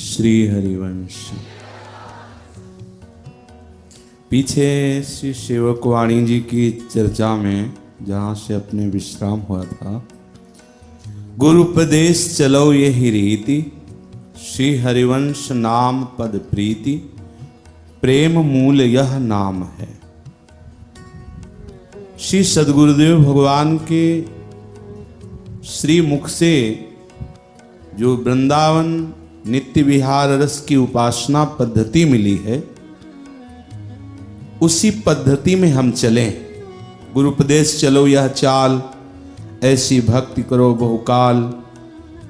श्री हरिवंश। पीछे श्री सेवक वाणी जी की चर्चा में जहाँ से अपने विश्राम हुआ था, गुरुपदेश चलो ये ही रीति, श्री हरिवंश नाम पद प्रीति, प्रेम मूल यह नाम है। श्री सद्गुरुदेव भगवान के श्री मुख से जो वृंदावन नित्य विहार रस की उपासना पद्धति मिली है, उसी पद्धति में हम चलें। गुरुपदेश चलो यह चाल, ऐसी भक्ति करो बहुकाल,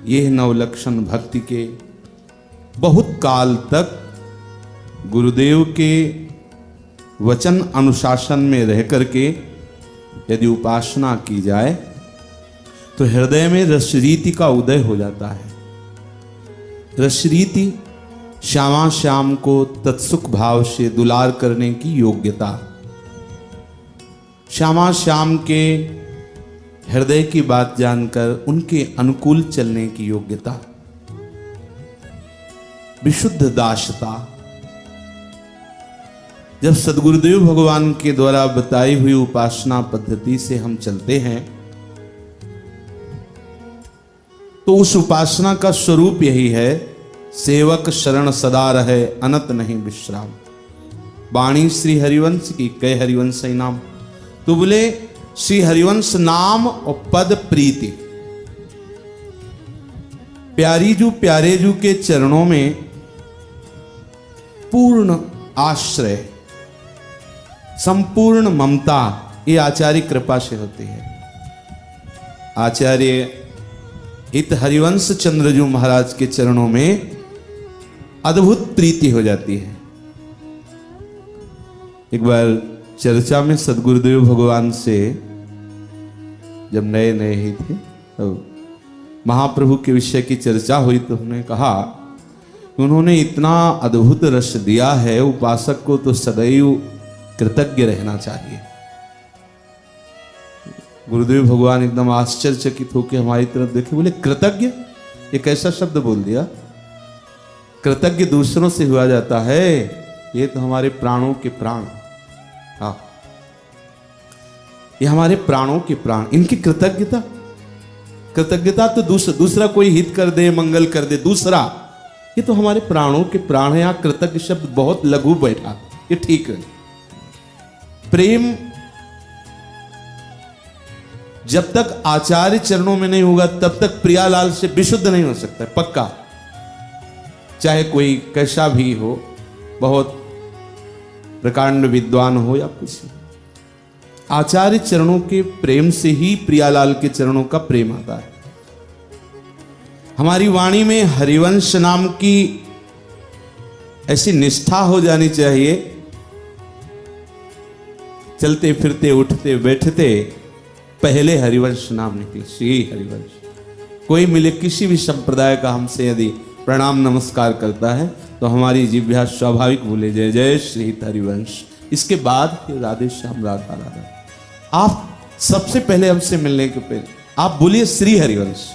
ये नवलक्षण भक्ति के। बहुत काल तक गुरुदेव के वचन अनुशासन में रह करके यदि उपासना की जाए तो हृदय में रसरीति का उदय हो जाता है। रसरीति श्यामा श्याम को तत्सुख भाव से दुलार करने की योग्यता, श्यामा श्याम के हृदय की बात जानकर उनके अनुकूल चलने की योग्यता, विशुद्ध दासता। जब सद्गुरुदेव भगवान के द्वारा बताई हुई उपासना पद्धति से हम चलते हैं तो उस उपासना का स्वरूप यही है, सेवक शरण सदा रहे अनत नहीं विश्राम। वाणी श्री हरिवंश की, कई हरिवंश ही नाम, तो बोले श्री हरिवंश नाम और पद प्रीति। प्यारी जू प्यारे जू के चरणों में पूर्ण आश्रय, संपूर्ण ममता, ये आचार्य कृपा से होती है। आचार्य हित हरिवंश चंद्रजू महाराज के चरणों में अद्भुत प्रीति हो जाती है। एक बार चर्चा में सद्गुरुदेव भगवान से जब नए नए ही थे तो महाप्रभु के विषय की चर्चा हुई, तो हमने कहा कि उन्होंने इतना अद्भुत रस दिया है, उपासक को तो सदैव कृतज्ञ रहना चाहिए। गुरुदेव भगवान एकदम आश्चर्यचकित होकर हमारी तरफ देखे, बोले कृतज्ञ, ये कैसा शब्द बोल दिया? कृतज्ञ दूसरों से हुआ जाता है, ये तो हमारे प्राणों के प्राण, हाँ ये हमारे प्राणों के प्राण, इनकी कृतज्ञता। कृतज्ञता तो दूसरा कोई हित कर दे, मंगल कर दे, दूसरा, ये तो हमारे प्राणों के प्राण है। यहाँ कृतज्ञ शब्द बहुत लघु बैठा, ये ठीक है। प्रेम जब तक आचार्य चरणों में नहीं होगा तब तक प्रियालाल से विशुद्ध नहीं हो सकता है, पक्का। चाहे कोई कैसा भी हो, बहुत प्रकांड विद्वान हो या कुछ, आचार्य चरणों के प्रेम से ही प्रियालाल के चरणों का प्रेम आता है। हमारी वाणी में हरिवंश नाम की ऐसी निष्ठा हो जानी चाहिए, चलते फिरते उठते बैठते पहले हरिवंश नाम निकले, श्री हरिवंश। कोई मिले किसी भी संप्रदाय का हमसे यदि प्रणाम नमस्कार करता है तो हमारी जिह्वा स्वाभाविक बोले जय जय श्री हरिवंश। इसके बाद फिर राधे श्याम राधा राधा। आप सबसे पहले हमसे मिलने के पहले आप बोलिए श्री हरिवंश,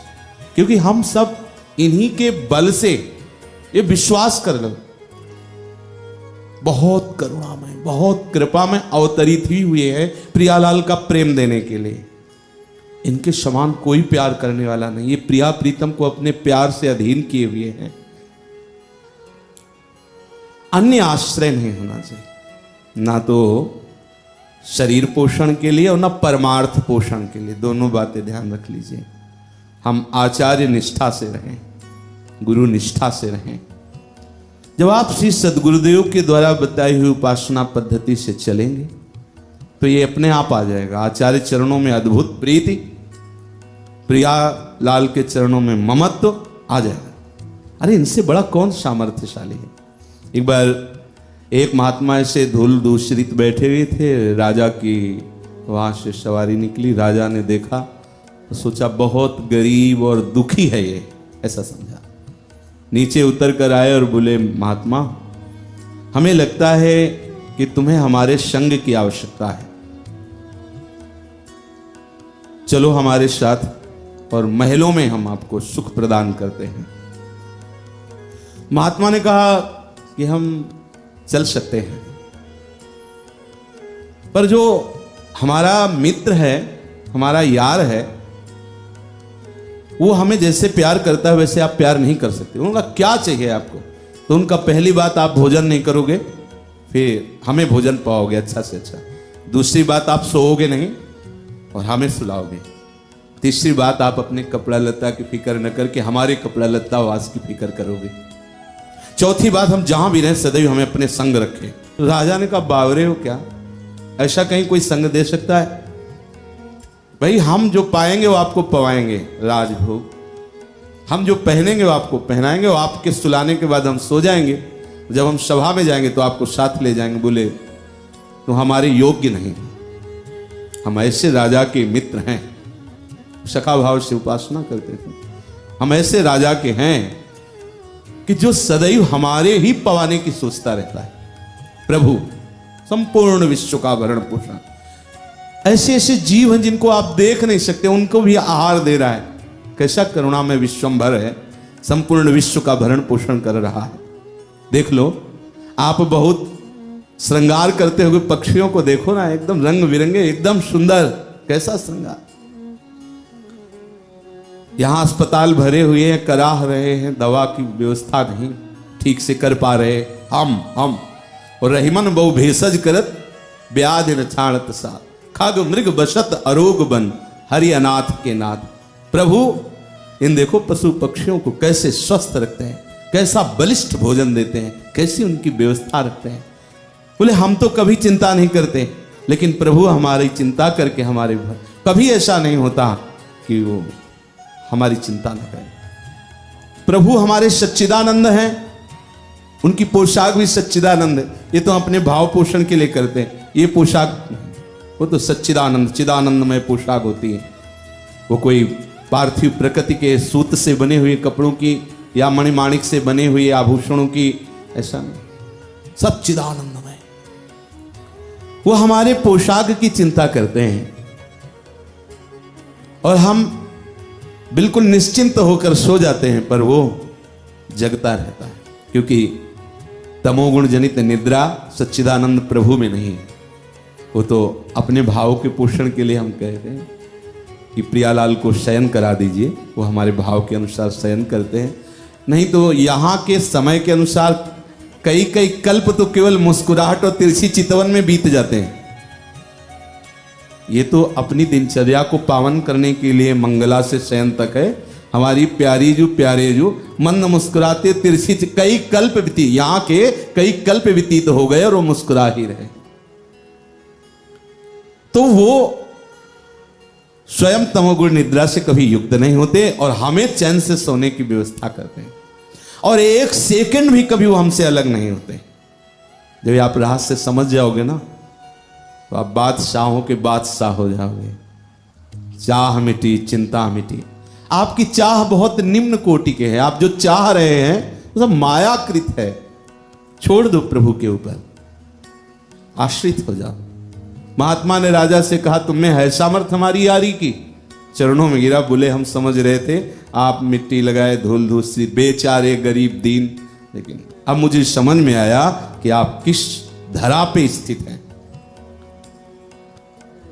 क्योंकि हम सब इन्हीं के बल से ये विश्वास कर लो, बहुत करुणामय, बहुत कृपा में अवतरित ही हुए हैं प्रियालाल का प्रेम देने के लिए। इनके समान कोई प्यार करने वाला नहीं। ये प्रिया प्रीतम को अपने प्यार से अधीन किए हुए हैं। अन्य आश्रय नहीं होना चाहिए, ना तो शरीर पोषण के लिए और ना परमार्थ पोषण के लिए। दोनों बातें ध्यान रख लीजिए। हम आचार्य निष्ठा से रहें, गुरु निष्ठा से रहें। जब आप श्री सद्गुरुदेव के द्वारा बताई हुई उपासना पद्धति से चलेंगे तो ये अपने आप आ जाएगा। आचार्य चरणों में अद्भुत प्रीति, प्रियालाल के चरणों में ममत्व आ जाएगा। अरे इनसे बड़ा कौन सामर्थ्यशाली है। एक बार एक महात्मा ऐसे धूल दूषरित बैठे हुए थे, राजा की वहां से सवारी निकली। राजा ने देखा तो सोचा बहुत गरीब और दुखी है ये, ऐसा समझा। नीचे उतर कर आए और बोले, महात्मा हमें लगता है कि तुम्हें हमारे संग की आवश्यकता है, चलो हमारे साथ और महलों में हम आपको सुख प्रदान करते हैं। महात्मा ने कहा कि हम चल सकते हैं, पर जो हमारा मित्र है, हमारा यार है, वो हमें जैसे प्यार करता है वैसे आप प्यार नहीं कर सकते। उनका क्या चाहिए आपको? तो उनका पहली बात, आप भोजन नहीं करोगे, फिर हमें भोजन पाओगे अच्छा से अच्छा। दूसरी बात, आप सोओगे नहीं और हमें सुलाओगे। तीसरी बात, आप अपने कपड़ा लत्ता की फिक्र न करके हमारे कपड़ा लत्ता वास की फिक्र करोगे। चौथी बात, हम जहां भी रहें सदैव हमें अपने संग रखें। राजा ने कहा, बावरे हो क्या? ऐसा कहीं कोई संग दे सकता है? भाई हम जो पाएंगे वो आपको पवाएंगे, राजभोग। हम जो पहनेंगे वो आपको पहनाएंगे, और आपके सुलाने के बाद हम सो जाएंगे। जब हम सभा में जाएंगे तो आपको साथ ले जाएंगे। बोले तो हमारे योग्य नहीं, हम ऐसे राजा के मित्र हैं। सखा भाव से उपासना करते थे। हम ऐसे राजा के हैं कि जो सदैव हमारे ही पवाने की सोचता रहता है। प्रभु संपूर्ण विश्व का भरण पोषण, ऐसे ऐसे जीव हैं जिनको आप देख नहीं सकते, उनको भी आहार दे रहा है। कैसा करुणा में विश्वंभर है, संपूर्ण विश्व का भरण पोषण कर रहा है। देख लो, आप बहुत श्रृंगार करते हुए पक्षियों को देखो ना, एकदम रंग बिरंगे, एकदम सुंदर। कैसा श्रृंगार! यहां अस्पताल भरे हुए हैं, कराह रहे हैं, दवा की व्यवस्था नहीं ठीक से कर पा रहे हम और रहीमन बहु भेषज करत व्याधि न छाणत सा, खग मृग बसत अरोग बन हरि अनाथ के नाथ। प्रभु इन देखो पशु पक्षियों को कैसे स्वस्थ रखते हैं, कैसा बलिष्ठ भोजन देते हैं, कैसी उनकी व्यवस्था रखते हैं। बोले हम तो कभी चिंता नहीं करते, लेकिन प्रभु हमारी चिंता करके हमारे भर कभी ऐसा नहीं होता कि वो हमारी चिंता न करें। प्रभु हमारे सच्चिदानंद हैं, उनकी पोशाक भी सच्चिदानंद है। ये तो अपने भाव पोषण के लिए करते हैं, ये पोशाक वो तो सच्चिदानंद चिदानंदमय पोशाक होती है। वो कोई पार्थिव प्रकृति के सूत से बने हुए कपड़ों की या मणिमाणिक से बने हुए आभूषणों की, ऐसा नहीं, सच्चिदानंदमय। वो हमारे पोशाक की चिंता करते हैं और हम बिल्कुल निश्चिंत होकर सो जाते हैं, पर वो जगता रहता है, क्योंकि तमोगुण जनित निद्रा सच्चिदानंद प्रभु में नहीं है। वो तो अपने भाव के पोषण के लिए हम कहते हैं कि प्रियालाल को शयन करा दीजिए, वो हमारे भाव के अनुसार शयन करते हैं। नहीं तो यहाँ के समय के अनुसार कई कई कल्प तो केवल मुस्कुराहट और तिरछी चितवन में बीत जाते हैं। ये तो अपनी दिनचर्या को पावन करने के लिए मंगला से शयन तक है। हमारी प्यारी जो प्यारे जो मंद मुस्कुराते तिरछी कई कल्प बीती, यहाँ के कई कल्प व्यतीत हो गए और वो मुस्कुरा ही रहे। तो वो स्वयं तमोगुण निद्रा से कभी युक्त नहीं होते और हमें चैन से सोने की व्यवस्था करते हैं, और एक सेकंड भी कभी वो हमसे अलग नहीं होते। जब आप रहस्य से समझ जाओगे ना, तो आप बादशाहों के बादशाह हो जाओगे। चाह मिटी, चिंता मिटी। आपकी चाह बहुत निम्न कोटि के है, आप जो चाह रहे हैं वो सब मायाकृत है। छोड़ दो प्रभु के ऊपर, आश्रित हो जाओ। महात्मा ने राजा से कहा, तुमने है सामर्थ हमारी यारी की? चरणों में गिरा, बोले हम समझ रहे थे आप मिट्टी लगाए, धूल धूसरी, बेचारे गरीब दीन, लेकिन अब मुझे समझ में आया कि आप किस धरा पे स्थित हैं।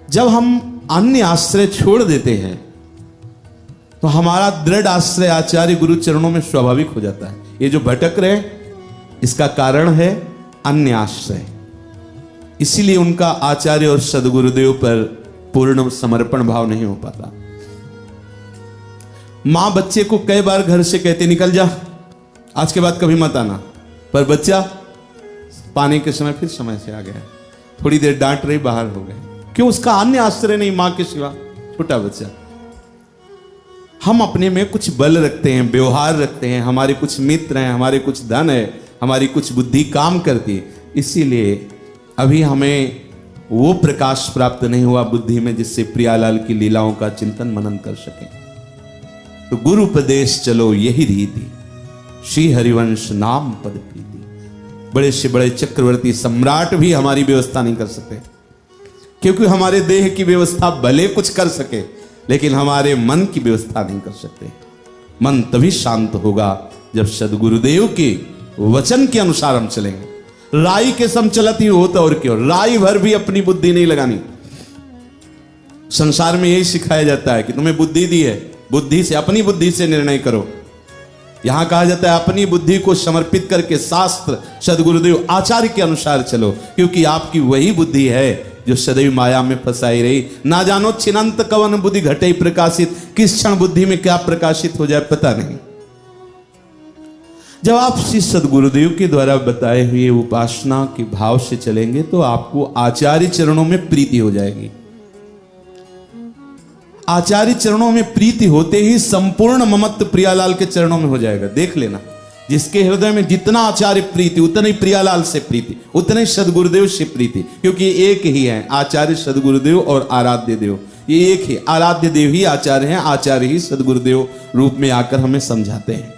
जब हम अन्य आश्रय छोड़ देते हैं तो हमारा दृढ़ आश्रय आचार्य गुरु चरणों में स्वाभाविक हो जाता है। ये जो भटक रहे, इसका कारण है अन्य आश्रय। इसीलिए उनका आचार्य और सदगुरुदेव पर पूर्ण समर्पण भाव नहीं हो पाता। मां बच्चे को कई बार घर से कहते निकल जा, आज के बाद कभी मत आना, पर बच्चा पाने के समय फिर समय से आ गया, थोड़ी देर डांट रही, बाहर हो गए। क्यों? उसका अन्य आश्रय नहीं मां के सिवा। छोटा बच्चा। हम अपने में कुछ बल रखते हैं, व्यवहार रखते हैं, हमारे कुछ मित्र हैं, हमारे कुछ धन है, हमारी कुछ बुद्धि काम करती है, इसीलिए अभी हमें वो प्रकाश प्राप्त नहीं हुआ बुद्धि में जिससे प्रियालाल की लीलाओं का चिंतन मनन कर सके। तो गुरु उपदेश चलो यही रीति, श्री हरिवंश नाम पद प्रीति। बड़े से बड़े चक्रवर्ती सम्राट भी हमारी व्यवस्था नहीं कर सकते, क्योंकि हमारे देह की व्यवस्था भले कुछ कर सके, लेकिन हमारे मन की व्यवस्था नहीं कर सकते। मन तभी शांत होगा जब सदगुरुदेव के वचन के अनुसार हम चलेंगे। राई के सम चलत ही होता और क्यों, राई भर भी अपनी बुद्धि नहीं लगानी। संसार में यही सिखाया जाता है कि तुम्हें बुद्धि दी है, बुद्धि से, अपनी बुद्धि से निर्णय करो। यहां कहा जाता है अपनी बुद्धि को समर्पित करके शास्त्र, सदगुरुदेव, आचार्य के अनुसार चलो, क्योंकि आपकी वही बुद्धि है जो सदैव माया में फंसाई रही। ना जानो छिनंत कवन बुद्धि घटे प्रकाशित, किस क्षण बुद्धि में क्या प्रकाशित हो जाए पता नहीं। जब आप श्री सदगुरुदेव के द्वारा बताए हुए उपासना के भाव से चलेंगे तो आपको आचार्य चरणों में प्रीति हो जाएगी। आचार्य चरणों में प्रीति होते ही संपूर्ण ममत्व प्रियालाल के चरणों में हो जाएगा। देख लेना, जिसके हृदय में जितना आचार्य प्रीति, उतनी प्रियालाल से प्रीति, उतने सदगुरुदेव से प्रीति, क्योंकि एक ही है आचार्य सदगुरुदेव और आराध्य देव। ये एक ही आराध्य देव ही आचार्य हैं, आचार्य ही सदगुरुदेव रूप में आकर हमें समझाते हैं।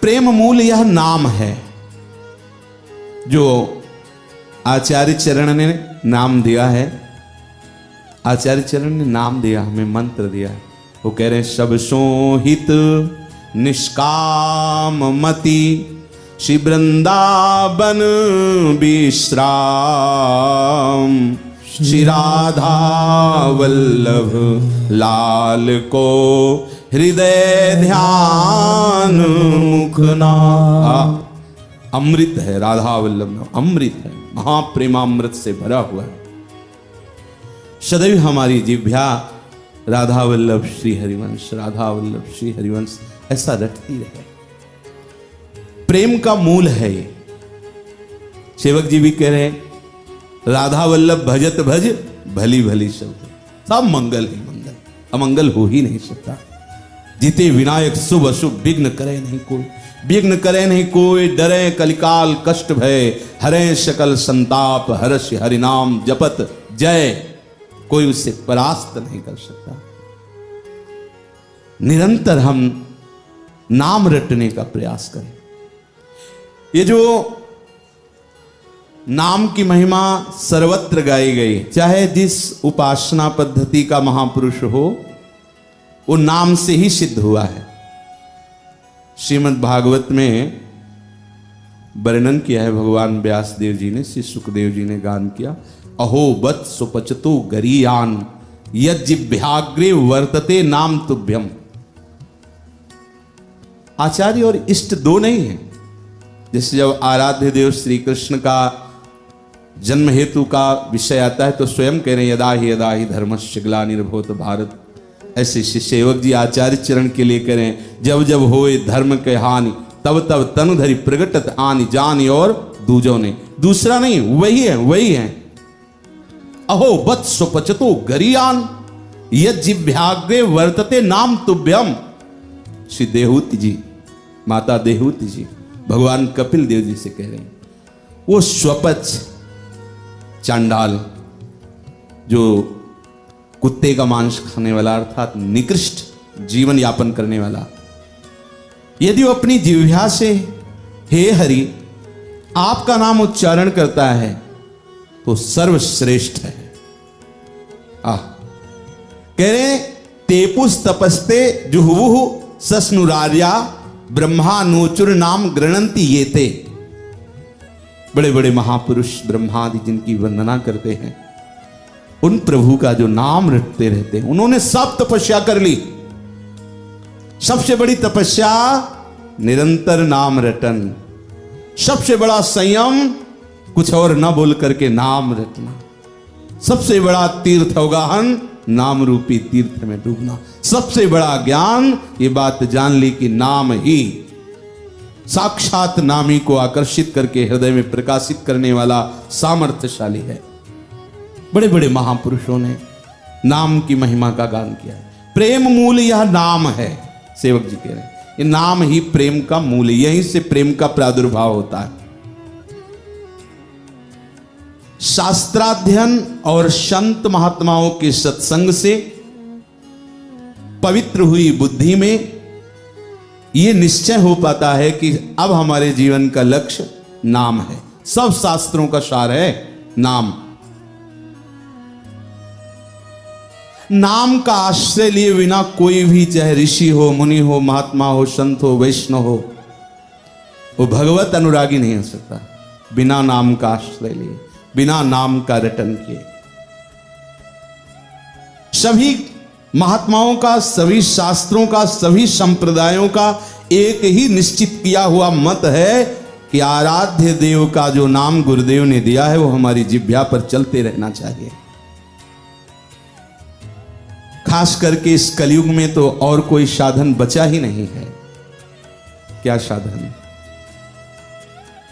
प्रेम मूल यह नाम है जो आचार्य चरण ने नाम दिया है। आचार्य चरण ने नाम दिया, हमें मंत्र दिया है। वो कह रहे हैं सब सोहित निष्काम मति श्री वृंदावन विश्राम, श्री राधा वल्लभ लाल को हृदय ध्यान मुखना। अमृत है राधा वल्लभ, अमृत है, महाप्रेमामृत से भरा हुआ है। सदैव हमारी जिह्वा राधा वल्लभ श्री हरिवंश, राधा वल्लभ श्री हरिवंश ऐसा रटती रहे। प्रेम का मूल है ये। सेवक जी भी कह रहे हैं राधा वल्लभ भजत भज भली भली शब्द, सब मंगल ही मंगल, अमंगल हो ही नहीं सकता। जीते विनायक शुभ अशुभ विघ्न करे नहीं कोई, विघ्न करे नहीं कोई, डरे कलिकाल कष्ट भय, हरे सकल संताप, हर्ष हरिनाम जपत जय, कोई उससे परास्त नहीं कर सकता। निरंतर हम नाम रटने का प्रयास करें। ये जो नाम की महिमा सर्वत्र गाई गई, चाहे जिस उपासना पद्धति का महापुरुष हो, वो नाम से ही सिद्ध हुआ है। श्रीमद् भागवत में वर्णन किया है भगवान व्यास देव जी ने, श्री सुखदेव जी ने गान किया, अहो बत सुपचतो गरीयान यज्जिभ्याग्रे वर्तते नाम तुभ्यम। आचार्य और इष्ट दो नहीं है। जैसे जब आराध्य देव श्री कृष्ण का जन्म हेतु का विषय आता है तो स्वयं कह रहे हैं यदा ही धर्मस्य ग्लानिर्भूत भारत। ऐसे सेवक जी आचार्य चरण के लिए करें, जब जब होए धर्म के हानि तब तब तनु धरि प्रगटत आनि, जानी और दूजों ने, दूसरा नहीं, वही है, वही है। अहो बत सुपचतो गरीयान यज्जिभ्याग्रे वर्तते नाम तुभ्यम। श्री देहूति जी, माता देहूति जी भगवान कपिल देव जी से कह रहे हैं, वो स्वपच चांडाल जो कुत्ते का मांस खाने वाला, अर्थात निकृष्ट जीवन यापन करने वाला, यदि वो अपनी जिह्वा से हे हरि आपका नाम उच्चारण करता है तो सर्वश्रेष्ठ है। कह रहे तेपुस तपस्ते जुहुवुहु सस्नुरार्या ब्रह्मा नोचुर नाम गृणंति येते। बड़े बड़े महापुरुष ब्रह्मादि जिनकी वंदना करते हैं, उन प्रभु का जो नाम रटते रहते हैं, उन्होंने सब तपस्या कर ली। सबसे बड़ी तपस्या निरंतर नाम रटन, सबसे बड़ा संयम कुछ और न बोल करके नाम रटना, सबसे बड़ा तीर्थ अवगाहन नाम रूपी तीर्थ में डूबना, सबसे बड़ा ज्ञान ये बात जान ली कि नाम ही साक्षात नामी को आकर्षित करके हृदय में प्रकाशित करने वाला सामर्थ्यशाली है। बड़े बड़े महापुरुषों ने नाम की महिमा का गान किया है। प्रेम मूल यह नाम है, सेवक जी कह रहे हैं, ये नाम ही प्रेम का मूल, यहीं से प्रेम का प्रादुर्भाव होता है। शास्त्राध्ययन और संत महात्माओं के सत्संग से पवित्र हुई बुद्धि में यह निश्चय हो पाता है कि अब हमारे जीवन का लक्ष्य नाम है। सब शास्त्रों का सार है नाम। नाम का आश्रय लिए बिना कोई भी, चाहे ऋषि हो, मुनि हो, महात्मा हो, संत हो, वैष्णव हो, वो भगवत अनुरागी नहीं हो सकता बिना नाम का आश्रय लिए, बिना नाम का रटन किए। सभी महात्माओं का, सभी शास्त्रों का, सभी संप्रदायों का एक ही निश्चित किया हुआ मत है कि आराध्य देव का जो नाम गुरुदेव ने दिया है वो हमारी जिह्वा पर चलते रहना चाहिए। खास करके इस कलयुग में तो और कोई साधन बचा ही नहीं है। क्या साधन?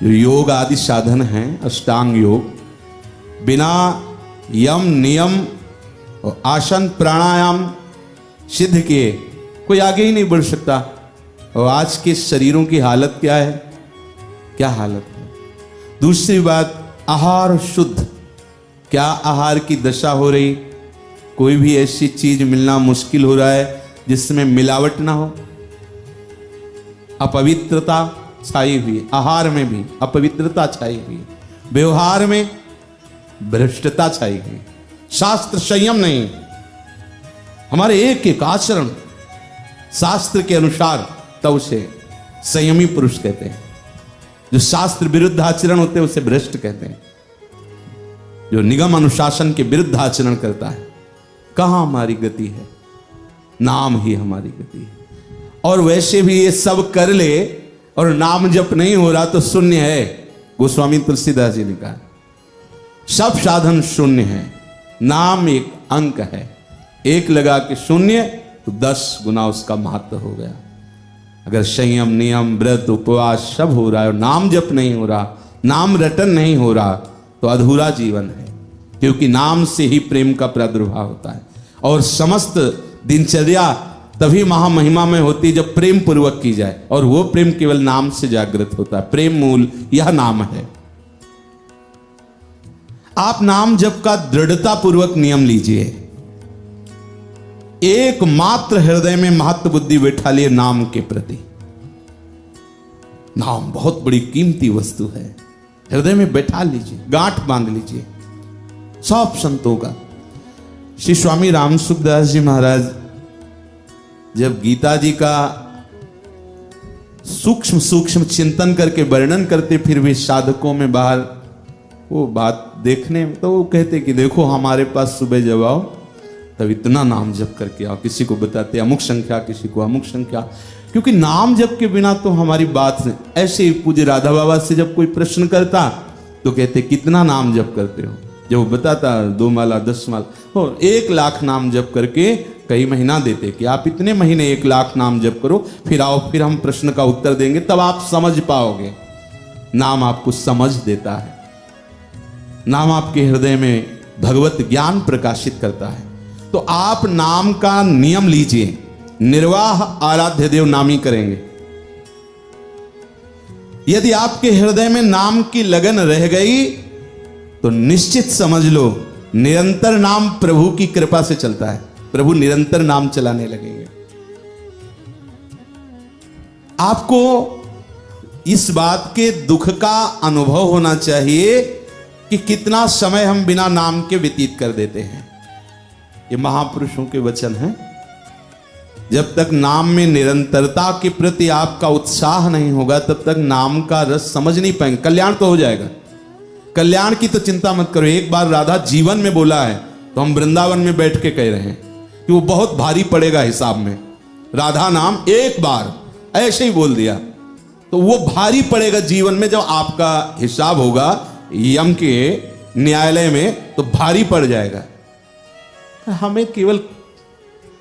जो योग आदि साधन हैं, अष्टांग योग, बिना यम नियम और आसन प्राणायाम सिद्ध किए कोई आगे ही नहीं बढ़ सकता। और आज के शरीरों की हालत क्या है? क्या हालत है? दूसरी बात, आहार शुद्ध, क्या आहार की दशा हो रही? कोई भी ऐसी चीज मिलना मुश्किल हो रहा है जिसमें मिलावट ना हो। अपवित्रता छाई हुई, आहार में भी अपवित्रता छाई हुई, व्यवहार में भ्रष्टता छाई हुई, शास्त्र संयम नहीं। हमारे एक एक आचरण शास्त्र के अनुसार, तब उसे संयमी पुरुष कहते हैं। जो शास्त्र विरुद्ध आचरण होते हैं उसे भ्रष्ट कहते हैं। जो निगम अनुशासन के विरुद्ध आचरण करता है, कहां हमारी गति है? नाम ही हमारी गति है। और वैसे भी ये सब कर ले और नाम जप नहीं हो रहा तो शून्य है। गोस्वामी तुलसीदास जी ने कहा, सब साधन शून्य है, नाम एक अंक है, एक लगा के शून्य तो 10 गुना उसका महत्व हो गया। अगर संयम, नियम, व्रत, उपवास सब हो रहा है और नाम जप नहीं हो रहा, नाम रटन नहीं हो रहा, तो अधूरा जीवन है। क्योंकि नाम से ही प्रेम का प्रादुर्भाव होता है। और समस्त दिनचर्या तभी महामहिमा में होती जब प्रेम पूर्वक की जाए, और वो प्रेम केवल नाम से जागृत होता है। प्रेम मूल यह नाम है। आप नाम जप का दृढ़ता पूर्वक नियम लीजिए। एकमात्र हृदय में महत्व बुद्धि बैठा लिए नाम के प्रति। नाम बहुत बड़ी कीमती वस्तु है, हृदय में बैठा लीजिए, गांठ बांध लीजिए। सब संतों का, श्री स्वामी राम सुखदास जी महाराज जब गीता जी का सूक्ष्म सूक्ष्म चिंतन करके वर्णन करते, फिर भी साधकों में बाहर वो बात देखने में, तो वो कहते कि देखो हमारे पास सुबह जब आओ तब इतना नाम जप करके आओ। किसी को बताते अमुक संख्या, किसी को अमुक संख्या, क्योंकि नाम जप के बिना तो हमारी बात नहीं। ऐसे ही पूज्य राधा बाबा से जब कोई प्रश्न करता तो कहते कितना नाम जप करते हो? जब वो बताता 2 माला 10 माला, और 1 लाख नाम जप करके कई महीना देते कि आप इतने महीने 1 लाख नाम जप करो, फिर आओ, फिर हम प्रश्न का उत्तर देंगे, तब आप समझ पाओगे। नाम आपको समझ देता है। नाम आपके हृदय में भगवत ज्ञान प्रकाशित करता है। तो आप नाम का नियम लीजिए। निर्वाह आराध्य देव नामी करेंगे। यदि आपके हृदय में नाम की लगन रह गई तो निश्चित समझ लो निरंतर नाम प्रभु की कृपा से चलता है। प्रभु निरंतर नाम चलाने लगेंगे। आपको इस बात के दुख का अनुभव होना चाहिए कि कितना समय हम बिना नाम के व्यतीत कर देते हैं। ये महापुरुषों के वचन हैं। जब तक नाम में निरंतरता के प्रति आपका उत्साह नहीं होगा तब तक नाम का रस समझ नहीं पाएंगे। कल्याण तो हो जाएगा, कल्याण की तो चिंता मत करो। एक बार राधा जीवन में बोला है तो हम वृंदावन में बैठ के कह रहे हैं कि वो बहुत भारी पड़ेगा हिसाब में। राधा नाम एक बार ऐसे ही बोल दिया तो वो भारी पड़ेगा जीवन में। जब आपका हिसाब होगा यम के न्यायालय में तो भारी पड़ जाएगा। हमें केवल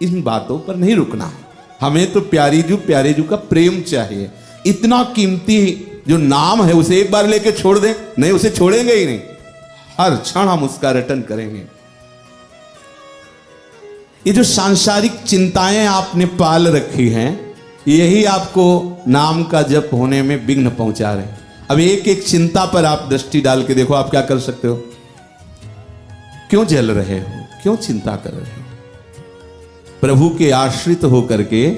इन बातों पर नहीं रुकना है। हमें तो प्यारे जू का प्रेम चाहिए। इतना कीमती जो नाम है उसे एक बार लेके छोड़ दें, नहीं उसे छोड़ेंगे ही नहीं। हर क्षण हम उसका रटन करेंगे। ये जो सांसारिक चिंताएं आपने पाल रखी हैं यही आपको नाम का जप होने में विघ्न पहुंचा रहे हैं। अब एक एक चिंता पर आप दृष्टि डाल के देखो, आप क्या कर सकते हो। क्यों जल रहे हो, क्यों चिंता कर रहे हो? प्रभु के आश्रित होकर के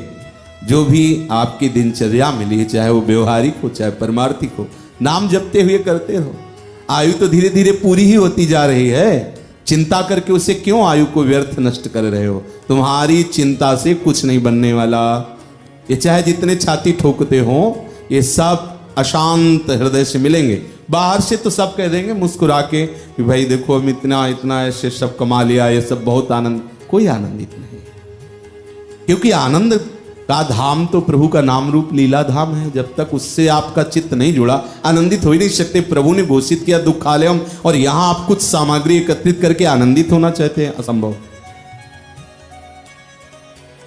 जो भी आपकी दिनचर्या मिली, चाहे वो व्यवहारिक हो चाहे परमार्थिक हो, नाम जपते हुए करते रहो। आयु तो धीरे धीरे पूरी ही होती जा रही है। चिंता करके उसे क्यों आयु को व्यर्थ नष्ट कर रहे हो? तुम्हारी चिंता से कुछ नहीं बनने वाला। ये चाहे जितने छाती ठोकते हो, ये सब अशांत हृदय से मिलेंगे। बाहर से तो सब कह देंगे मुस्कुरा के कि भाई देखो हम इतना इतना ऐसे सब कमा लिया, ये सब बहुत आनंद। कोई आनंदित नहीं, क्योंकि आनंद का धाम तो प्रभु का नाम रूप लीला धाम है। जब तक उससे आपका चित्त नहीं जुड़ा, आनंदित हो ही नहीं सकते। प्रभु ने घोषित किया दुखालयम, और यहां आप कुछ सामग्री एकत्रित करके आनंदित होना चाहते हैं, असंभव।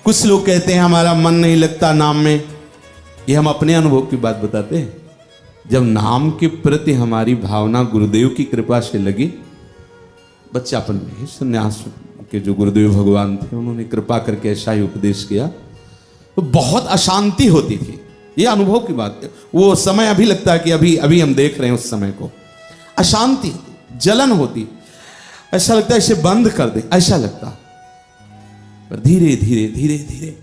कुछ लोग कहते हैं हमारा मन नहीं लगता नाम में। ये हम अपने अनुभव की बात बताते हैं। जब नाम के प्रति हमारी भावना गुरुदेव की कृपा से लगी, बच्चापन में संन्यास के जो गुरुदेव भगवान थे, उन्होंने कृपा करके ऐसा ही उपदेश किया, तो बहुत अशांति होती थी। ये अनुभव की बात है। वो समय अभी लगता है कि अभी अभी हम देख रहे हैं उस समय को। अशांति, जलन होती, ऐसा लगता है इसे बंद कर दे, ऐसा लगता। पर धीरे धीरे धीरे धीरे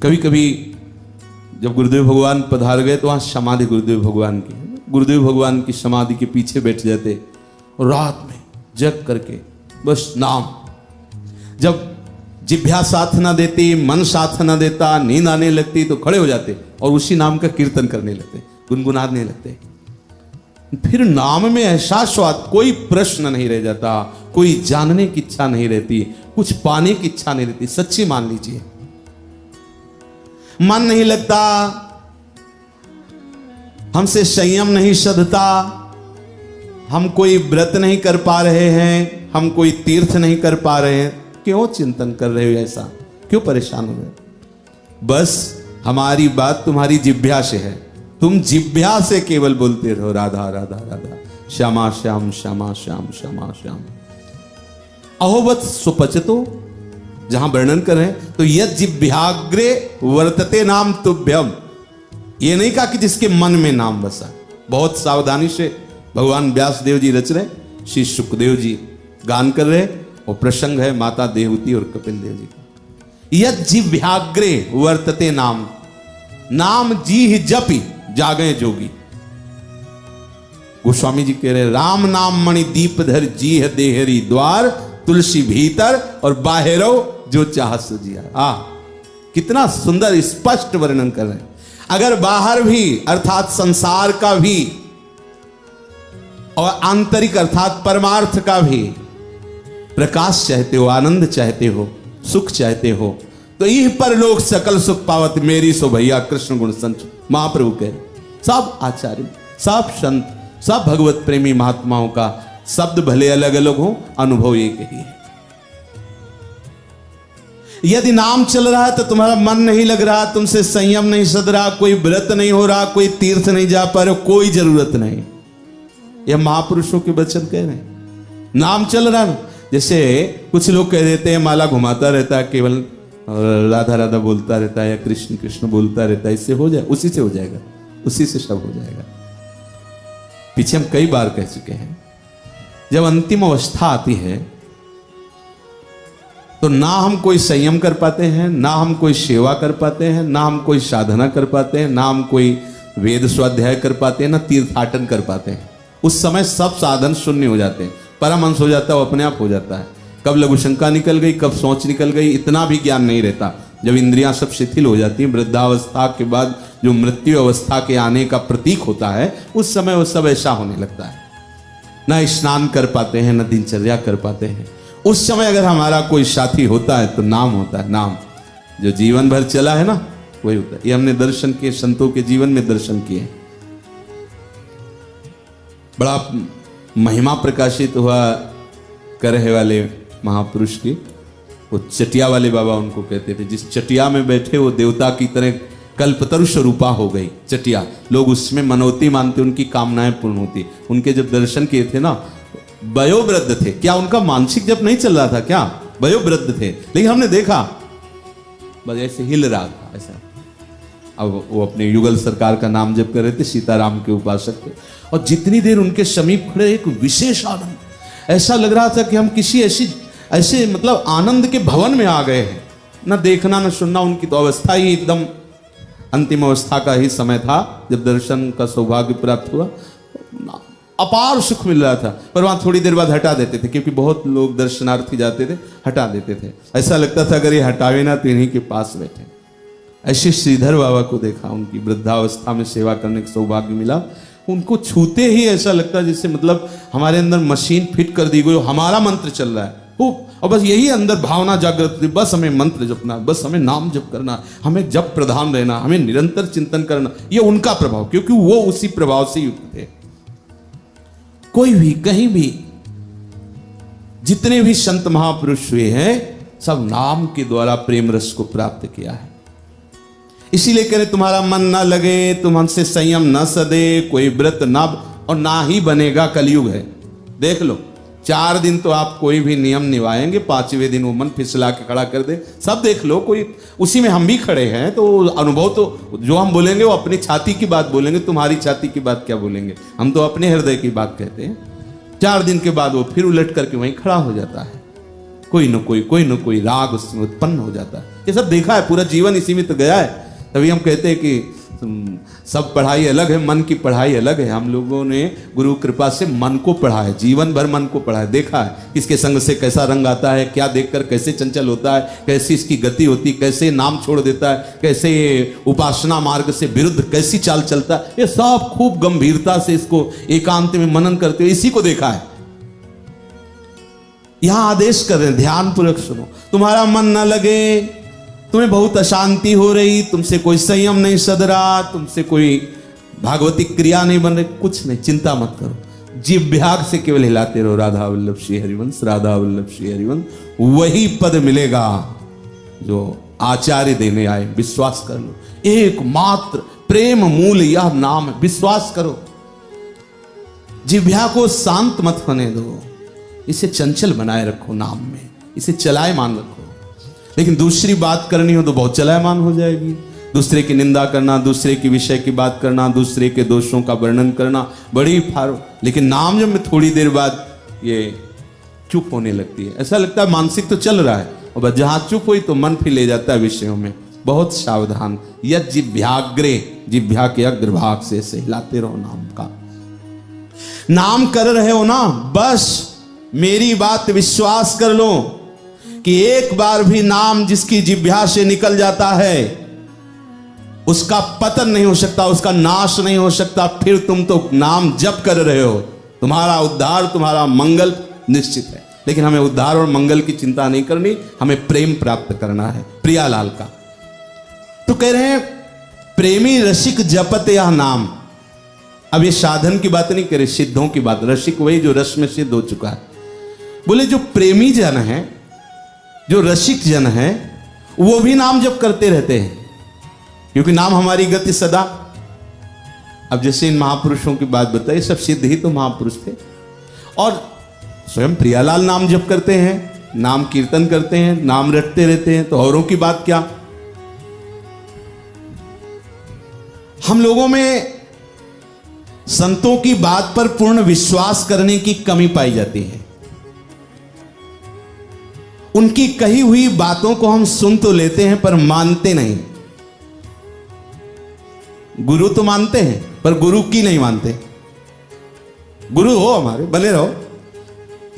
कभी कभी जब गुरुदेव भगवान पधार गए तो वहां समाधि गुरुदेव भगवान की, गुरुदेव भगवान की समाधि के पीछे बैठ जाते और रात में जग करके बस नाम। जब जिभ्या साथ ना देती, मन साथ ना देता, नींद आने लगती तो खड़े हो जाते और उसी नाम का कीर्तन करने लगते, गुनगुनाने लगते। फिर नाम में ऐसा स्वाद, कोई प्रश्न नहीं रह जाता, कोई जानने की इच्छा नहीं रहती, कुछ पाने की इच्छा नहीं रहती। सच्ची मान लीजिए, मन नहीं लगता, हमसे संयम नहीं सधता, हम कोई व्रत नहीं कर पा रहे हैं, हम कोई तीर्थ नहीं कर पा रहे हैं। क्यों चिंतन कर रहे हो ऐसा? क्यों परेशान हो रहे हो? बस हमारी बात तुम्हारी जिभ्या से है। तुम जिभ्या से केवल बोलते रहो राधा राधा राधा, श्यामा श्याम श्यामा श्याम श्यामा श्याम। अहोवत सुपचतो, जहां वर्णन कर रहे हैं, तो यद जिभ्याग्रे वर्तते नाम तुभ्यम। ये नहीं कहा कि जिसके मन में नाम बसा। बहुत सावधानी से भगवान व्यास देव जी रच रहे, श्री सुखदेव जी गान कर रहे, और प्रसंग है माता देवहूति और कपिल देव जी का। यद जिभ्याग्रे वर्तते नाम, नाम जी ही जपी जागे जोगी। गोस्वामी जी कह रहे, राम नाम मणि दीप धर जी है देहरी द्वार, तुलसी भीतर और बाहरो जो चाह सुजिया। कितना सुंदर स्पष्ट वर्णन कर रहे हैं। अगर बाहर भी अर्थात संसार का भी और आंतरिक अर्थात परमार्थ का भी प्रकाश चाहते हो, आनंद चाहते हो, सुख चाहते हो, तो यह पर लोग सकल सुख पावत मेरी सो भैया कृष्ण गुण संच। महाप्रभु कह रहे, सब आचार्य, सब संत, सब भगवत प्रेमी महात्माओं का शब्द भले अलग अलग हो, अनुभव एक ही है। यदि नाम चल रहा है तो तुम्हारा मन नहीं लग रहा, तुमसे संयम नहीं सध रहा, कोई व्रत नहीं हो रहा, कोई तीर्थ नहीं जा पा रहे, कोई जरूरत नहीं। यह महापुरुषों के वचन कह रहे हैं। नाम चल रहा है, जैसे कुछ लोग कह देते हैं माला घुमाता रहता है, केवल राधा राधा बोलता रहता है या कृष्ण कृष्ण बोलता रहता है, इससे हो जाए, उसी से हो जाएगा, उसी से सब हो जाएगा। पीछे हम कई बार कह चुके हैं, जब अंतिम अवस्था आती है तो ना हम कोई संयम कर पाते हैं, ना हम कोई सेवा कर पाते हैं, ना हम कोई साधना कर पाते हैं, ना हम कोई वेद स्वाध्याय कर पाते हैं, ना तीर्थाटन कर पाते हैं। उस समय सब साधन शून्य हो जाते हैं, परमहंस हो जाता है, वो अपने आप हो जाता है। कब लघु शंका निकल गई, कब सोच निकल गई, इतना भी ज्ञान नहीं रहता। जब इंद्रियां सब शिथिल हो जाती हैं, वृद्धावस्था के बाद जो मृत्यु अवस्था के आने का प्रतीक होता है, उस समय वो सब ऐसा होने लगता है। ना स्नान कर पाते हैं, ना दिनचर्या कर पाते हैं। उस समय अगर हमारा कोई साथी होता है तो नाम होता है। नाम जो जीवन भर चला है ना, वही होता है। ये हमने दर्शन किए, संतों के जीवन में दर्शन किए। बड़ा महिमा प्रकाशित हुआ करहे वाले महापुरुष की, वो चटिया वाले बाबा उनको कहते थे। जिस चटिया में बैठे वो देवता की तरह कल्पतरु स्वरूपा हो गई चटिया। लोग उसमें मनोती मानते, उनकी कामनाएं पूर्ण होती। उनके जब दर्शन किए थे ना, वयोवृद्ध थे। क्या उनका मानसिक जप नहीं चल रहा था क्या? वयोवृद्ध थे, लेकिन हमने देखा बस ऐसे हिल रहा था ऐसा। अब वो अपने युगल सरकार का नाम जप कर रहे थे, सीताराम के उपासक थे, और जितनी देर उनके समीप खड़े एक विशेष आनंद, ऐसा लग रहा था कि हम किसी ऐसे मतलब आनंद के भवन में आ गए हैं। न देखना न सुनना, उनकी तो अवस्था ही एकदम अंतिम अवस्था का ही समय था जब दर्शन का सौभाग्य प्राप्त हुआ। अपार सुख मिल रहा था, पर वहां थोड़ी देर बाद हटा देते थे, क्योंकि बहुत लोग दर्शनार्थी जाते थे, हटा देते थे। ऐसा लगता था अगर ये हटावे ना तो इन्हीं के पास बैठे। ऐसे श्रीधर बाबा को देखा, उनकी वृद्धावस्था में सेवा करने का सौभाग्य मिला। उनको छूते ही ऐसा लगता जैसे मतलब हमारे अंदर मशीन फिट कर दी गई, हमारा मंत्र चल रहा है और बस यही अंदर भावना जागृत थी, बस हमें मंत्र जपना, बस हमें नाम जप करना, हमें जप प्रधान रहना, हमें निरंतर चिंतन करना। ये उनका प्रभाव, क्योंकि वो उसी प्रभाव से युक्त थे। कोई भी कहीं भी जितने भी संत महापुरुष हुए हैं, सब नाम के द्वारा प्रेम रस को प्राप्त किया है। इसीलिए कह रहे तुम्हारा मन ना लगे, तुम हमसे संयम न सदे, कोई व्रत ना और ना ही बनेगा, कलयुग है। देख लो 4 दिन तो आप कोई भी नियम निभाएंगे, 5वें दिन वो मन फिसला के खड़ा कर दे, सब देख लो। कोई उसी में हम भी खड़े हैं, तो अनुभव तो जो हम बोलेंगे वो अपनी छाती की बात बोलेंगे, तुम्हारी छाती की बात क्या बोलेंगे, हम तो अपने हृदय की बात कहते हैं। 4 दिन के बाद वो फिर उलट करके वहीं खड़ा हो जाता है, कोई न कोई राग उसमें उत्पन्न हो जाता है। ये सब देखा है, पूरा जीवन इसी में तो गया है। तभी हम कहते हैं कि सब पढ़ाई अलग है, मन की पढ़ाई अलग है। हम लोगों ने गुरु कृपा से मन को पढ़ा है, जीवन भर मन को पढ़ा है, देखा है इसके संग से कैसा रंग आता है, क्या देखकर कैसे चंचल होता है, कैसी इसकी गति होती, कैसे नाम छोड़ देता है, कैसे ये उपासना मार्ग से विरुद्ध कैसी चाल चलता है। ये सब खूब गंभीरता से इसको एकांत में मनन करते हुए इसी को देखा है। यहां आदेश कर रहे हैं, ध्यान पूर्वक सुनो। तुम्हारा मन न लगे, तुम्हें बहुत अशांति हो रही, तुमसे कोई संयम नहीं सध रहा, तुमसे कोई भागवती क्रिया नहीं बन रही, कुछ नहीं, चिंता मत करो। जिह्वाग से केवल हिलाते रहो, राधा वल्लभ श्री हरिवंश, राधा वल्लभ श्री हरिवंश। वही पद मिलेगा जो आचार्य देने आए, विश्वास कर लो। एकमात्र प्रेम मूल यह नाम है, विश्वास करो। जिह्वा को शांत मत होने दो, इसे चंचल बनाए रखो, नाम में इसे चलायमान रखो। लेकिन दूसरी बात करनी हो तो बहुत चलायमान हो जाएगी। दूसरे की निंदा करना, दूसरे के विषय की बात करना, दूसरे के दोषों का वर्णन करना, बड़ी फारो। लेकिन नाम जब में थोड़ी देर बाद ये चुप होने लगती है, ऐसा लगता है मानसिक तो चल रहा है, और बस जहां चुप हुई तो मन फिर ले जाता है विषयों में। बहुत सावधान, यद जिह्वाग्रे, जिह्वा के अग्रभाग से हिलाते रहो नाम का। नाम कर रहे हो ना, बस मेरी बात विश्वास कर लो कि एक बार भी नाम जिसकी जिह्वा से निकल जाता है उसका पतन नहीं हो सकता, उसका नाश नहीं हो सकता। फिर तुम तो नाम जप कर रहे हो, तुम्हारा उद्धार, तुम्हारा मंगल निश्चित है। लेकिन हमें उद्धार और मंगल की चिंता नहीं करनी, हमें प्रेम प्राप्त करना है प्रियालाल का। तो कह रहे हैं प्रेमी रसिक जपत यह नाम। अब ये साधन की बात नहीं करे, सिद्धों की बात। रसिक वही जो रस में सिद्ध हो चुका है। बोले जो प्रेमी जन है, जो रसिक जन है, वो भी नाम जप करते रहते हैं, क्योंकि नाम हमारी गति सदा। अब जैसे इन महापुरुषों की बात बताई, सब सिद्ध ही तो महापुरुष थे, और स्वयं प्रियालाल नाम जप करते हैं, नाम कीर्तन करते हैं, नाम रटते रहते हैं, तो औरों की बात क्या। हम लोगों में संतों की बात पर पूर्ण विश्वास करने की कमी पाई जाती है। उनकी कही हुई बातों को हम सुन तो लेते हैं पर मानते नहीं। गुरु तो मानते हैं पर गुरु की नहीं मानते। गुरु हो हमारे, बने रहो,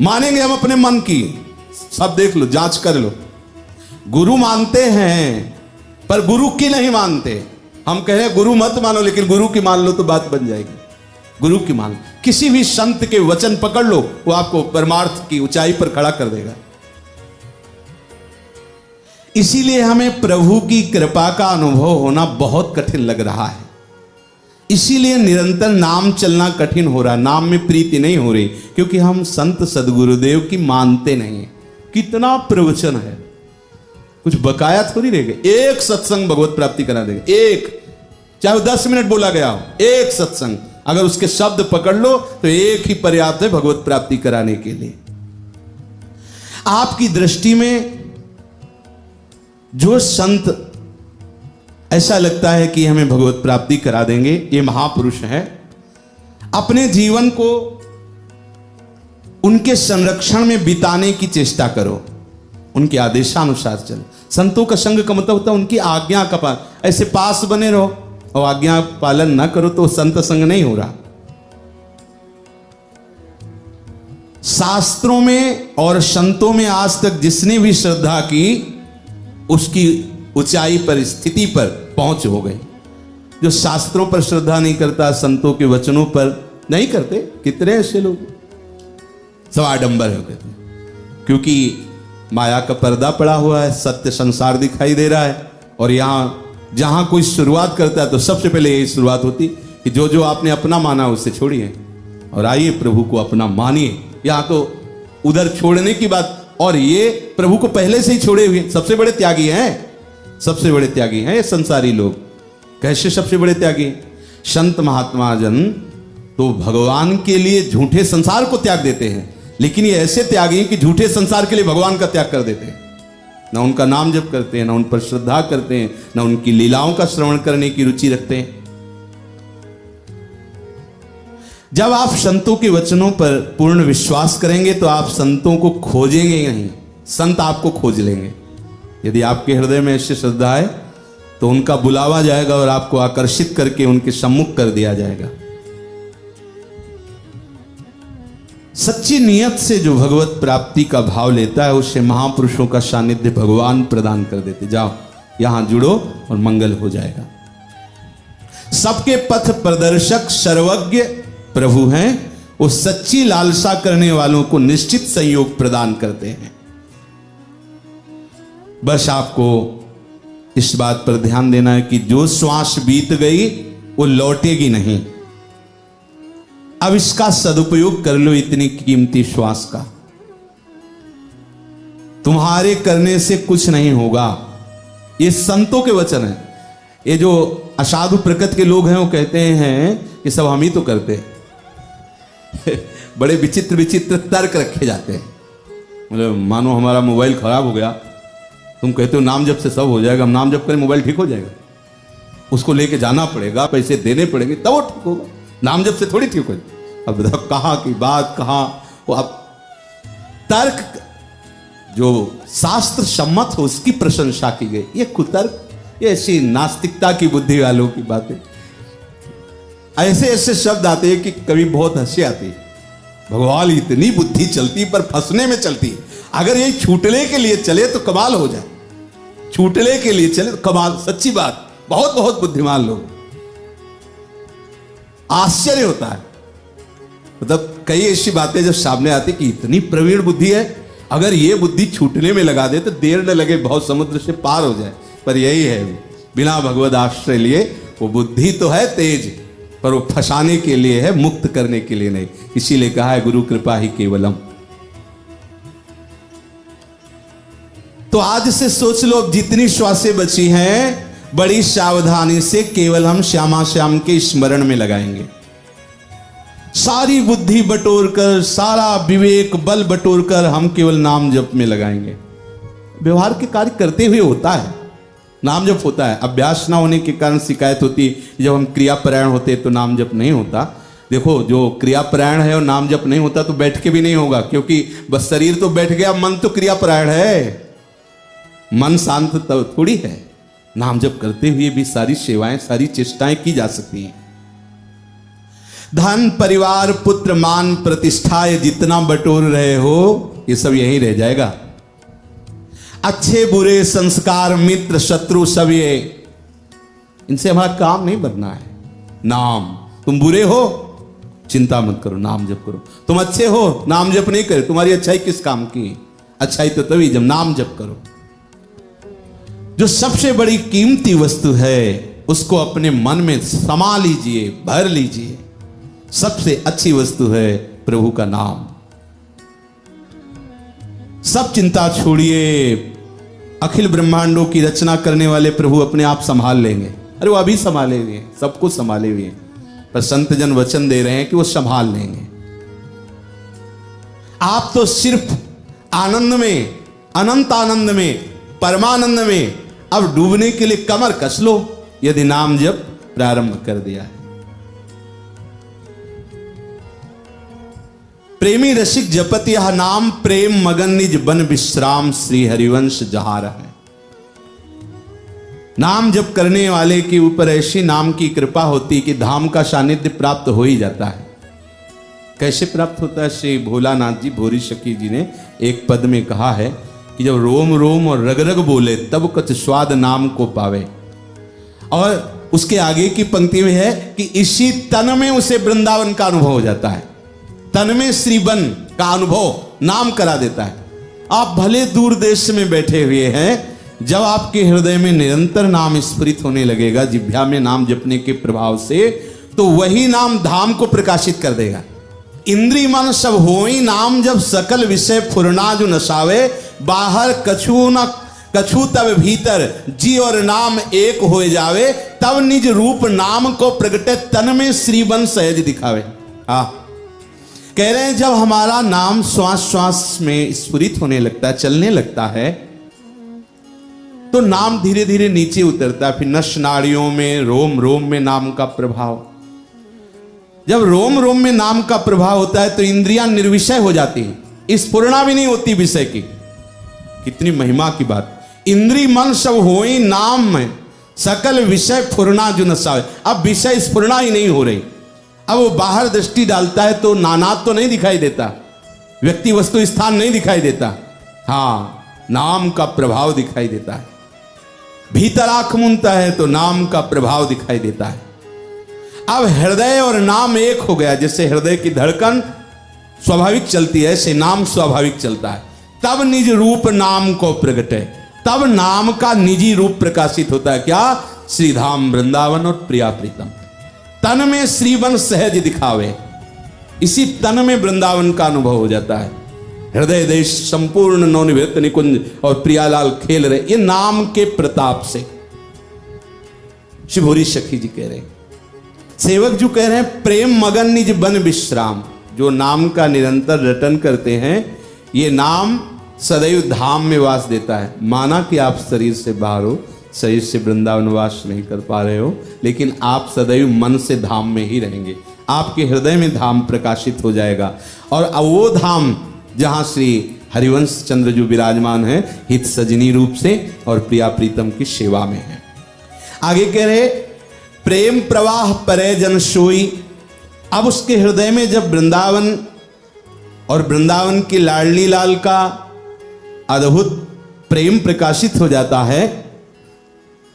मानेंगे हम अपने मन की, सब देख लो, जांच कर लो। गुरु मानते हैं पर गुरु की नहीं मानते। हम कह रहे हैं गुरु मत मानो, लेकिन गुरु की मान लो तो बात बन जाएगी। गुरु की मान, किसी भी संत के वचन पकड़ लो, वो आपको परमार्थ की ऊंचाई पर खड़ा कर देगा। इसीलिए हमें प्रभु की कृपा का अनुभव होना बहुत कठिन लग रहा है। इसीलिए निरंतर नाम चलना कठिन हो रहा है, नाम में प्रीति नहीं हो रही, क्योंकि हम संत सदगुरुदेव की मानते नहीं। कितना प्रवचन है, कुछ बकाया थोड़ी रहेगा। एक सत्संग भगवत प्राप्ति करा देगा, एक, चाहे 10 मिनट बोला गया हो, एक सत्संग अगर उसके शब्द पकड़ लो तो एक ही पर्याप्त है भगवत प्राप्ति कराने के लिए। आपकी दृष्टि में जो संत ऐसा लगता है कि हमें भगवत प्राप्ति करा देंगे, ये महापुरुष हैं, अपने जीवन को उनके संरक्षण में बिताने की चेष्टा करो, उनके आदेशानुसार चलो। संतों का संग का मतलब होता है उनकी आज्ञा का पालन। ऐसे पास बने रहो और आज्ञा पालन ना करो तो संत संग नहीं हो रहा। शास्त्रों में और संतों में आज तक जिसने भी श्रद्धा की उसकी ऊंचाई पर, स्थिति पर पहुंच हो गई। जो शास्त्रों पर श्रद्धा नहीं करता, संतों के वचनों पर नहीं करते, कितने ऐसे लोग सब आडंबर हो गए, क्योंकि माया का पर्दा पड़ा हुआ है, सत्य संसार दिखाई दे रहा है। और यहां जहां कोई शुरुआत करता है तो सबसे पहले यही शुरुआत होती कि जो जो आपने अपना माना उसे छोड़िए और आइए प्रभु को अपना मानिए। यहां तो उधर छोड़ने की बात, और ये प्रभु को पहले से ही छोड़े हुए सबसे बड़े त्यागी हैं, सबसे बड़े त्यागी हैं ये संसारी लोग। कैसे सबसे बड़े त्यागी? संत महात्मा जन तो भगवान के लिए झूठे संसार को त्याग देते हैं, लेकिन ये ऐसे त्यागी हैं कि झूठे संसार के लिए भगवान का त्याग कर देते हैं। ना उनका नाम जप करते हैं, ना उन पर श्रद्धा करते हैं, ना उनकी लीलाओं का श्रवण करने की रुचि रखते हैं। जब आप संतों के वचनों पर पूर्ण विश्वास करेंगे तो आप संतों को खोजेंगे ही नहीं, संत आपको खोज लेंगे। यदि आपके हृदय में ऐसी श्रद्धा है तो उनका बुलावा जाएगा और आपको आकर्षित करके उनके सम्मुख कर दिया जाएगा। सच्ची नियत से जो भगवत प्राप्ति का भाव लेता है उसे महापुरुषों का सानिध्य भगवान प्रदान कर देते। जाओ यहां जुड़ो और मंगल हो जाएगा। सबके पथ प्रदर्शक सर्वज्ञ प्रभु हैं, वो सच्ची लालसा करने वालों को निश्चित संयोग प्रदान करते हैं। बस आपको इस बात पर ध्यान देना है कि जो श्वास बीत गई वो लौटेगी नहीं। अब इसका सदुपयोग कर लो, इतनी कीमती श्वास का। तुम्हारे करने से कुछ नहीं होगा, ये संतों के वचन है। ये जो असाधु प्रकृति के लोग हैं वो कहते हैं कि सब हम ही तो करते हैं। बड़े विचित्र विचित्र तर्क रखे जाते हैं। मतलब मानो हमारा मोबाइल खराब हो गया, तुम कहते हो नाम जप से सब हो जाएगा। हम नाम जप करें मोबाइल ठीक हो जाएगा? उसको लेके जाना पड़ेगा, पैसे देने पड़ेंगे तब वो ठीक होगा। नाम जप से थोड़ी ठीक हो जाए। अब बताओ कहाँ की बात कहाँ। वो अब तर्क जो शास्त्र सम्मत हो उसकी प्रशंसा की गई, ये कुतर्क, ये ऐसी नास्तिकता की बुद्धि वालों की बातें। ऐसे ऐसे शब्द आते हैं कि कभी बहुत हंसी आती है। भगवान इतनी बुद्धि चलती पर फंसने में चलती है। अगर ये छूटने के लिए चले तो कमाल हो जाए, छूटने के लिए चले तो कमाल। सच्ची बात, बहुत बहुत बुद्धिमान लोग, आश्चर्य होता है। मतलब कई ऐसी बातें जब सामने आती कि इतनी प्रवीण बुद्धि है, अगर ये बुद्धि छूटने में लगा दे तो देर न लगे, बहुत समुद्र से पार हो जाए। पर यही है, बिना भगवद आश्रय लिए वो बुद्धि तो है तेज, पर वो फंसाने के लिए है, मुक्त करने के लिए नहीं। इसीलिए कहा है गुरु कृपा ही केवलम। तो आज से सोच लो, जितनी श्वासें बची हैं बड़ी सावधानी से केवल हम श्यामा श्याम के स्मरण में लगाएंगे। सारी बुद्धि बटोर कर, सारा विवेक बल बटोर कर हम केवल नाम जप में लगाएंगे। व्यवहार के कार्य करते हुए होता है, नाम जप होता है। अभ्यास ना होने के कारण शिकायत होती है। जब हम क्रियापरायण होते तो नाम जप नहीं होता। देखो, जो क्रियापरायण है और नाम जप नहीं होता तो बैठ के भी नहीं होगा, क्योंकि बस शरीर तो बैठ गया, मन तो क्रियापरायण है। मन शांत तो थोड़ी है। नाम जप करते हुए भी सारी सेवाएं, सारी चेष्टाएं की जा सकती हैं। धन, परिवार, पुत्र, मान, प्रतिष्ठा, ये जितना बटोर रहे हो ये सब यहीं रह जाएगा। अच्छे बुरे संस्कार, मित्र, शत्रु, सब ये, इनसे हमारा काम नहीं बनना है। नाम, तुम बुरे हो चिंता मत करो, नाम जप करो। तुम अच्छे हो, नाम जप नहीं करे, तुम्हारी अच्छाई किस काम की? अच्छाई तो तभी जब नाम जप करो। जो सबसे बड़ी कीमती वस्तु है उसको अपने मन में समा लीजिए, भर लीजिए। सबसे अच्छी वस्तु है प्रभु का नाम। सब चिंता छोड़िए, अखिल ब्रह्मांडों की रचना करने वाले प्रभु अपने आप संभाल लेंगे। अरे वो अभी संभाले हुए हैं, सब कुछ संभाले हुए हैं, पर संत जन वचन दे रहे हैं कि वो संभाल लेंगे। आप तो सिर्फ आनंद में, अनंत आनंद में, परमानंद में अब डूबने के लिए कमर कस लो, यदि नाम जप प्रारंभ कर दिया है। प्रेमी रसिक जपत यह नाम, प्रेम मगन निज बन विश्राम, श्री हरिवंश जहार है। नाम जप करने वाले के ऊपर ऐसी नाम की कृपा होती कि धाम का सानिध्य प्राप्त हो ही जाता है। कैसे प्राप्त होता है? श्री भोलानाथ जी भोरी सखी जी ने एक पद में कहा है कि जब रोम रोम और रग रग बोले तब कछ स्वाद नाम को पावे। और उसके आगे की पंक्ति में है कि इसी तन में उसे वृंदावन का अनुभव हो जाता है, तन में श्रीबन का अनुभव नाम करा देता है। आप भले दूर देश में बैठे हुए हैं, जब आपके हृदय में निरंतर नाम स्फुरित होने लगेगा जिह्वा में नाम जपने के प्रभाव से, तो वही नाम धाम को प्रकाशित कर देगा। इंद्री मन सब होई नाम जब सकल विषय फुरना जो नसावे, बाहर कछु न कछु तब भीतर जी और नाम एक हो जावे, तब निज रूप नाम को प्रगटे तन में श्रीबन सहज दिखावे। कह रहे हैं जब हमारा नाम श्वास श्वास में स्फुरित होने लगता है, चलने लगता है, तो नाम धीरे धीरे नीचे उतरता है। फिर नस नाड़ियों में, रोम रोम में नाम का प्रभाव। जब रोम रोम में नाम का प्रभाव होता है तो इंद्रियां निर्विषय हो जाती हैं, स्फुरना भी नहीं होती विषय की। कितनी महिमा की बात। इंद्री मन सब होई नाम में सकल विषय फुरना जो नसावे। अब विषय स्फुरना ही नहीं हो रही। अब वो बाहर दृष्टि डालता है तो नानात तो नहीं दिखाई देता, व्यक्ति वस्तु स्थान नहीं दिखाई देता, हाँ नाम का प्रभाव दिखाई देता है। भीतर आंख मूंदता है तो नाम का प्रभाव दिखाई देता है। अब हृदय और नाम एक हो गया। जैसे हृदय की धड़कन स्वाभाविक चलती है, ऐसे नाम स्वाभाविक चलता है। तब निज रूप नाम को प्रगटे, तब नाम का निजी रूप प्रकाशित होता है। क्या? श्रीधाम वृंदावन और प्रिया प्रीतम। तन में श्रीवन सहज दिखावे, इसी तन में वृंदावन का अनुभव हो जाता है। हृदय देश संपूर्ण नवनिवृत्त निकुंज और प्रियालाल खेल रहे, ये नाम के प्रताप से। शिवभोरी सखी जी कह रहे हैं, सेवक जो कह रहे हैं प्रेम मगन निज बन विश्राम। जो नाम का निरंतर रटन करते हैं, ये नाम सदैव धाम में वास देता है। माना कि आप शरीर से बाहर हो, शरीर से वृंदावन वास नहीं कर पा रहे हो, लेकिन आप सदैव मन से धाम में ही रहेंगे। आपके हृदय में धाम प्रकाशित हो जाएगा। और वो धाम जहां श्री हरिवंश चंद्र जो विराजमान है हित सजनी रूप से और प्रिया प्रीतम की सेवा में है। आगे कह रहे प्रेम प्रवाह परे जन सोई। अब उसके हृदय में जब वृंदावन और वृंदावन की लाडली लाल का अद्भुत प्रेम प्रकाशित हो जाता है,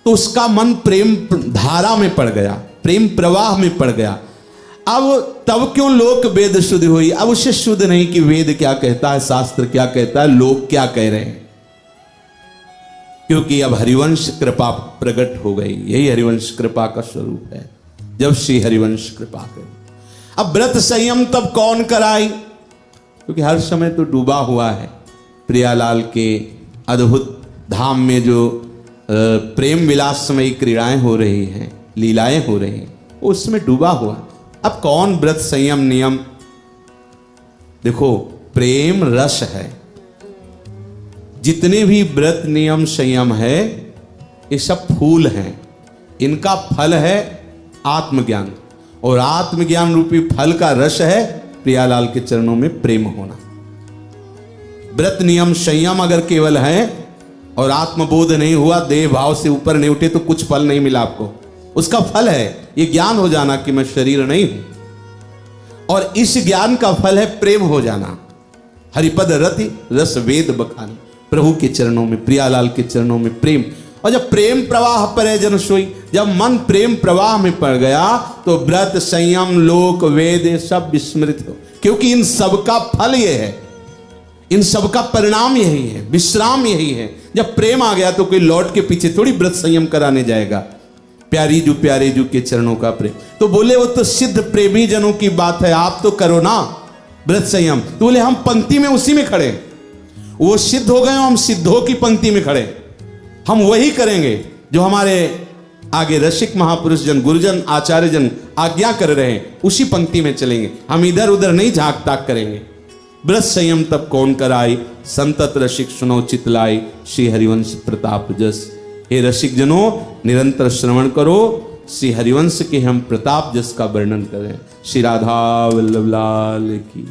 तो उसका मन प्रेम धारा में पड़ गया, प्रेम प्रवाह में पड़ गया। अब तब क्यों लोक वेद शुद्ध हुई। अब उसे शुद्ध नहीं कि वेद क्या कहता है, शास्त्र क्या कहता है, लोग क्या कह रहे हैं, क्योंकि अब हरिवंश कृपा प्रकट हो गई। यही हरिवंश कृपा का स्वरूप है। जब श्री हरिवंश कृपा करी, अब व्रत संयम तब कौन कराई, क्योंकि हर समय तो डूबा हुआ है प्रियालाल के अद्भुत धाम में। जो प्रेम विलासमयी क्रीड़ाएं हो रही हैं, लीलाएं हो रही हैं, उसमें डूबा हुआ। अब कौन व्रत संयम नियम। देखो प्रेम रस है, जितने भी व्रत नियम संयम है ये सब फूल हैं, इनका फल है आत्मज्ञान, और आत्मज्ञान रूपी फल का रस है प्रियालाल के चरणों में प्रेम होना। व्रत नियम संयम अगर केवल है और आत्मबोध नहीं हुआ, देह भाव से ऊपर नहीं उठे, तो कुछ फल नहीं मिला आपको। उसका फल है ये ज्ञान हो जाना कि मैं शरीर नहीं हूं, और इस ज्ञान का फल है प्रेम हो जाना। हरिपद रति रस वेद बखानी, प्रभु के चरणों में, प्रियालाल के चरणों में प्रेम। और जब प्रेम प्रवाह परे जन सोई, जब मन प्रेम प्रवाह में पड़ गया तो व्रत संयम लोक वेद सब विस्मृत हो, क्योंकि इन सब का फल ये है, इन सब का परिणाम यही है, विश्राम यही है। जब प्रेम आ गया तो कोई लौट के पीछे थोड़ी व्रत संयम कराने जाएगा। प्यारे जू के चरणों का प्रेम, तो बोले वो तो सिद्ध प्रेमी जनों की बात है, आप तो करो ना व्रत संयम। तो बोले हम पंक्ति में उसी में खड़े, वो सिद्ध हो गए, हम सिद्धों की पंक्ति में खड़े, हम वही करेंगे जो हमारे आगे रसिक महापुरुष जन, गुरुजन, आचार्य जन आज्ञा कर रहे हैं, उसी पंक्ति में चलेंगे। हम इधर उधर नहीं झांक ताक करेंगे। व्रत संयम तब कौन कराई, संतत रसिक सुनो चितलाई, श्री हरिवंश प्रताप जस। हे रसिक जनों, निरंतर श्रवण करो, श्री हरिवंश के हम प्रताप जस का वर्णन करें। श्री राधा वल्लभ लाल की।